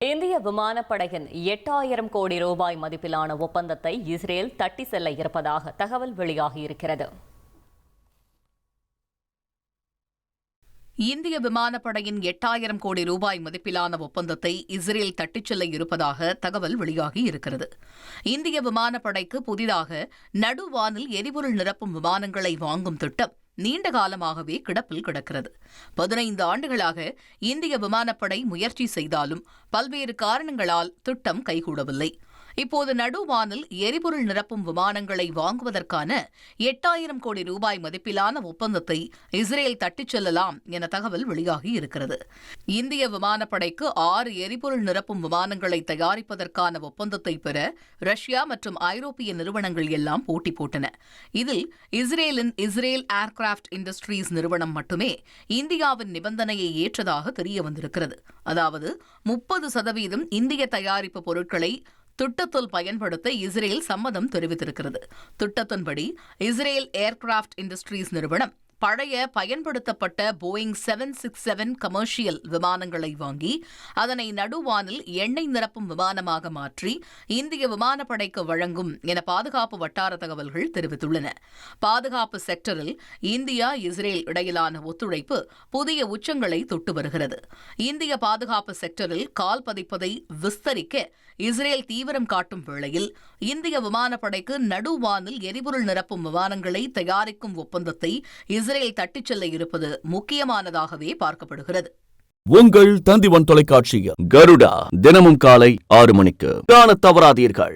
இந்திய விமானப்படையின் 8000 கோடி ரூபாய் மதிப்பிலான ஒப்பந்தத்தை இஸ்ரேல் தட்டி செல்ல இருப்பதாக தகவல் வெளியாகியிருக்கிறது. இந்திய விமானப்படையின் 8000 கோடி ரூபாய் மதிப்பிலான ஒப்பந்தத்தை இஸ்ரேல் தட்டிச் செல்ல இருப்பதாக தகவல் வெளியாகி இருக்கிறது. இந்திய விமானப்படைக்கு புதிதாக நடுவானில் எரிபொருள் நிரப்பும் விமானங்களை வாங்கும் திட்டம் நீண்ட காலமாகவே கிடப்பில் கிடக்கிறது. 15 ஆண்டுகளாக இந்திய விமானப்படை முயற்சி செய்தாலும் பல்வேறு காரணங்களால் திட்டம் கைகூடவில்லை. இப்போது நடுவானில் எரிபொருள் நிரப்பும் விமானங்களை வாங்குவதற்கான 8000 கோடி ரூபாய் மதிப்பிலான ஒப்பந்தத்தை இஸ்ரேல் தட்டிச் செல்லலாம் என தகவல் வெளியாகி இருக்கிறது. இந்திய விமானப்படைக்கு 6 எரிபொருள் நிரப்பும் விமானங்களை தயாரிப்பதற்கான ஒப்பந்தத்தை பெற ரஷ்யா மற்றும் ஐரோப்பிய நிறுவனங்கள் எல்லாம் போட்டி போட்டன. இதில் இஸ்ரேலின் இஸ்ரேல் ஏர்கிராப்ட் இண்டஸ்ட்ரீஸ் நிறுவனம் மட்டுமே இந்தியாவின் நிபந்தனையை ஏற்றதாக தெரியவந்திருக்கிறது. அதாவது 30% இந்திய தயாரிப்பு பொருட்களை திட்டத்தில் பயன்படுத்த இஸ்ரேல் சம்மதம் தெரிவித்திருக்கிறது. திட்டத்தின்படி இஸ்ரேல் ஏர்கிராப்ட் இண்டஸ்ட்ரீஸ் நிறுவனம் பழைய பயன்படுத்தப்பட்ட போயிங் 767 கமர்ஷியல் விமானங்களை வாங்கி அதனை நடுவானில் எண்ணெய் நிரப்பும் விமானமாக மாற்றி இந்திய விமானப்படைக்கு வழங்கும் என பாதுகாப்பு வட்டார தகவல்கள் தெரிவித்துள்ளன. பாதுகாப்பு செக்டரில் இந்தியா இஸ்ரேல் இடையிலான ஒத்துழைப்பு புதிய உச்சங்களை தொட்டு வருகிறது. இந்திய பாதுகாப்பு செக்டரில் கால் பதிப்பதை விஸ்தரிக்க இஸ்ரேல் தீவிரம் காட்டும் வேளையில் இந்திய விமானப்படைக்கு நடுவானில் எரிபொருள் நிரப்பும் விமானங்களை தயாரிக்கும் ஒப்பந்தத்தை இஸ்ரேல் தட்டிச் செல்ல இருப்பது முக்கியமானதாகவே பார்க்கப்படுகிறது. உங்கள் தந்திவன் தொலைக்காட்சியில் கருடா தினமும் காலை 6 மணிக்கு காணத் தவறாதீர்கள்.